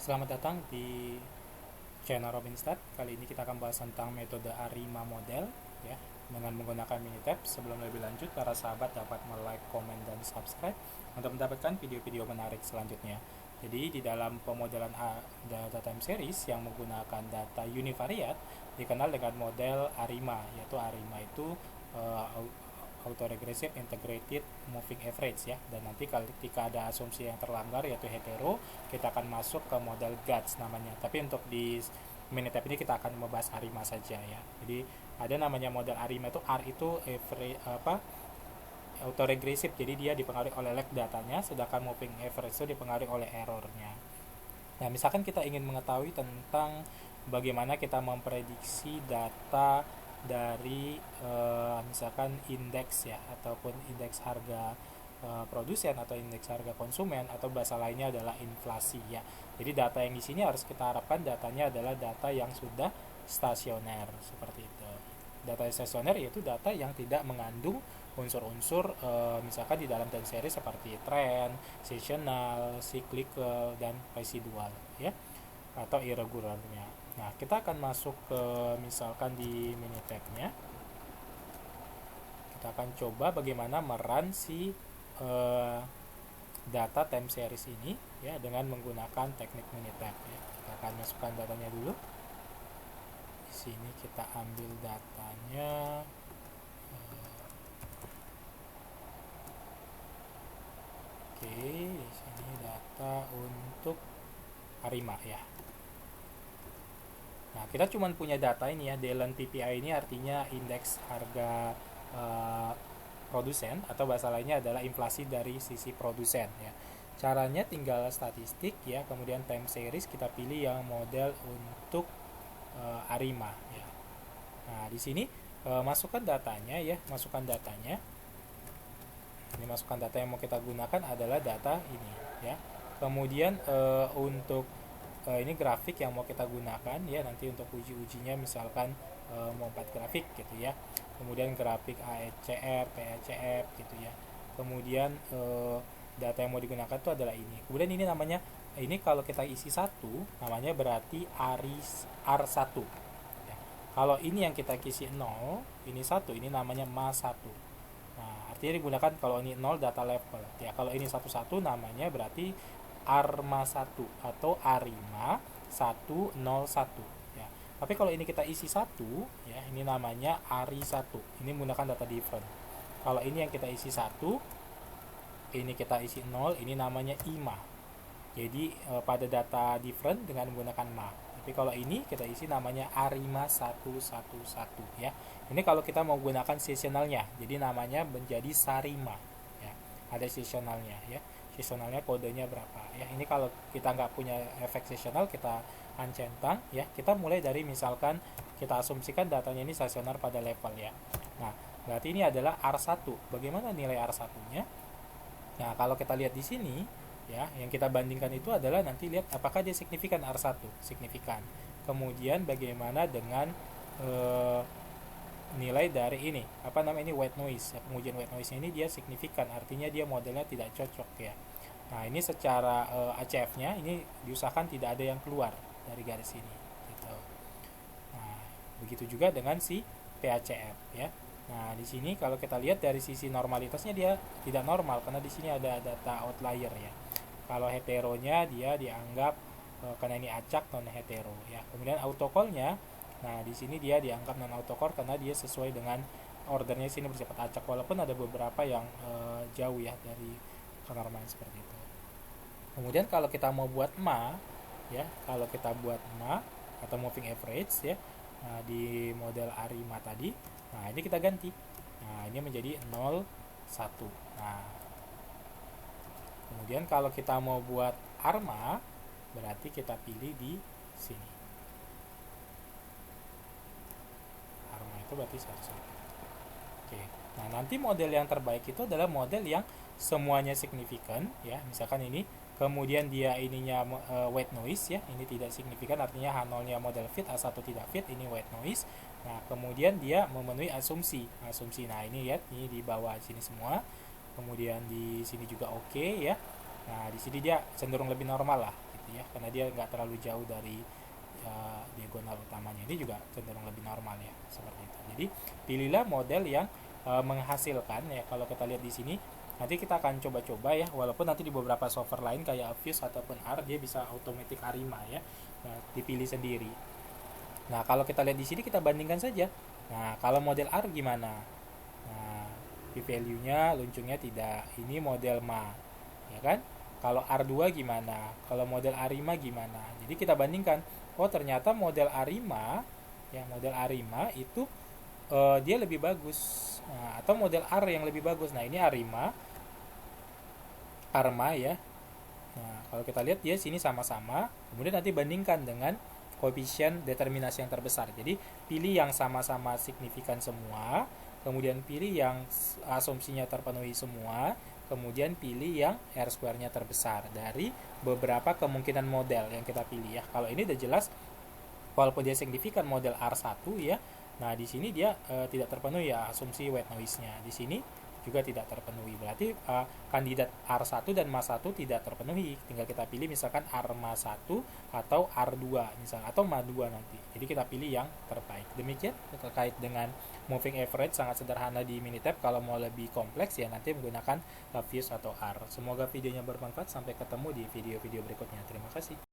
Selamat datang di channel Robinstat. Kali ini kita akan bahas tentang metode ARIMA model ya, dengan menggunakan Minitab. Sebelum lebih lanjut, para sahabat dapat like, komen, dan subscribe untuk mendapatkan video-video menarik selanjutnya. Jadi di dalam pemodelan data time series yang menggunakan data univariate dikenal dengan model ARIMA, yaitu ARIMA itu autoregressive integrated moving average ya. Dan nanti ketika ada asumsi yang terlanggar yaitu hetero, kita akan masuk ke model GATS namanya. Tapi untuk di Minitab ini kita akan membahas ARIMA saja ya. Jadi ada namanya model ARIMA itu, R itu autoregressive, jadi dia dipengaruhi oleh lag datanya, sedangkan moving average itu dipengaruhi oleh errornya. Nah, misalkan kita ingin mengetahui tentang bagaimana kita memprediksi data dari misalkan indeks ya, ataupun indeks harga produsen atau indeks harga konsumen, atau bahasa lainnya adalah inflasi ya. Jadi data yang di sini harus kita harapkan datanya adalah data yang sudah stasioner seperti itu. Data stasioner yaitu data yang tidak mengandung unsur-unsur misalkan di dalam time series seperti trend, seasonal, cyclical, dan residual ya, atau irregularnya. Nah, kita akan masuk ke misalkan di Minitab-nya. Kita akan coba bagaimana merun si data time series ini ya dengan menggunakan teknik Minitab ya. Kita akan masukkan datanya dulu. Di sini kita ambil datanya. Oke, di sini data untuk ARIMA ya. Nah, kita cuma punya data ini ya, Delen PPI ini artinya indeks harga produsen, atau bahasa lainnya adalah inflasi dari sisi produsen ya. Caranya tinggal statistik ya, kemudian time series kita pilih yang model untuk ARIMA ya. Nah, di sini masukkan datanya ya, masukkan datanya. Ini masukkan data yang mau kita gunakan adalah data ini ya. Kemudian untuk ini grafik yang mau kita gunakan ya, nanti untuk uji-ujinya misalkan mau 4 grafik gitu ya. Kemudian grafik AECF, PECF gitu ya. Kemudian data yang mau digunakan itu adalah ini. Kemudian ini namanya, ini kalau kita isi 1 namanya berarti R1 ya. Kalau ini yang kita isi 0, ini 1, ini namanya MA1. Nah, artinya digunakan kalau ini 0 data level ya. Kalau ini 11 namanya berarti ARMA1 atau ARIMA 101 ya. Tapi kalau ini kita isi 1 ya, ini namanya ARI1. Ini menggunakan data different. Kalau ini yang kita isi 1, ini kita isi 0, ini namanya IMA. Jadi pada data different dengan menggunakan MA. Tapi kalau ini kita isi namanya ARIMA 111 ya. Ini kalau kita mau gunakan seasonalnya, jadi namanya menjadi SARIMA ya. Ada seasonalnya ya. Seasonalnya kodenya berapa ya. Ini kalau kita nggak punya efek seasonal, kita uncentang ya. Kita mulai dari misalkan kita asumsikan datanya ini stasioner pada level ya. Nah, berarti ini adalah R1. Bagaimana nilai R1-nya? Nah, kalau kita lihat di sini ya, yang kita bandingkan itu adalah nanti lihat apakah dia signifikan R1, signifikan. Kemudian bagaimana dengan nilai dari ini, apa namanya, ini white noise ya, pengujian white noise ini dia signifikan, artinya dia modelnya tidak cocok ya. Nah, ini secara ACF-nya ini diusahakan tidak ada yang keluar dari garis ini gitu. Nah, begitu juga dengan si PACF ya. Nah, di sini kalau kita lihat dari sisi normalitasnya dia tidak normal karena di sini ada data outlier ya. Kalau heteronya dia dianggap karena ini acak non hetero ya. Kemudian autocall-nya, nah di sini dia dianggap non autocall karena dia sesuai dengan ordernya sini bersifat acak, walaupun ada beberapa yang jauh ya dari kenormalan seperti itu. Kemudian kalau kita mau buat MA ya, kalau kita buat MA atau moving average ya, nah, di model ARIMA tadi, nah ini kita ganti. Nah, ini menjadi 0 1. Nah, kemudian kalau kita mau buat ARMA berarti kita pilih di sini. ARMA itu berarti 1. Oke. Nah, nanti model yang terbaik itu adalah model yang semuanya signifikan ya. Misalkan ini, kemudian dia ininya white noise ya, ini tidak signifikan, artinya H0-nya model fit, A1 tidak fit, ini white noise. Nah, kemudian dia memenuhi asumsi. Nah, ini lihat, ini di bawah sini semua. Kemudian di sini juga oke ya. Nah, di sini dia cenderung lebih normal lah gitu ya, karena dia nggak terlalu jauh dari diagonal utamanya. Ini juga cenderung lebih normal ya, seperti itu. Jadi pilihlah model yang menghasilkan ya. Kalau kita lihat di sini, nanti kita akan coba-coba ya, walaupun nanti di beberapa software lain kayak Fuse ataupun R dia bisa automatic Arima ya. Nah, dipilih sendiri. Nah, kalau kita lihat di sini kita bandingkan saja. Nah, kalau model R gimana? Nah, p-value-nya luncurnya tidak. Ini model MA, ya kan? Kalau R2 gimana? Kalau model Arima gimana? Jadi kita bandingkan. Oh, ternyata model Arima, ya model Arima itu dia lebih bagus. Nah, atau model R yang lebih bagus. Nah, ini Arma ya. Nah, kalau kita lihat dia sini sama-sama, kemudian nanti bandingkan dengan koefisien determinasi yang terbesar. Jadi pilih yang sama-sama signifikan semua, kemudian pilih yang asumsinya terpenuhi semua, kemudian pilih yang R square-nya terbesar dari beberapa kemungkinan model yang kita pilih ya. Kalau ini udah jelas, walaupun dia signifikan model R1 ya, nah di sini dia tidak terpenuhi ya asumsi white noise-nya. Di sini juga tidak terpenuhi. Berarti kandidat R1 dan MA1 tidak terpenuhi. Tinggal kita pilih misalkan RMA1 atau R2 misalkan, atau MA2 nanti. Jadi kita pilih yang terbaik. Demikian terkait dengan moving average, sangat sederhana di Minitab. Kalau mau lebih kompleks ya nanti menggunakan Fuse atau R. Semoga videonya bermanfaat. Sampai ketemu di video-video berikutnya. Terima kasih.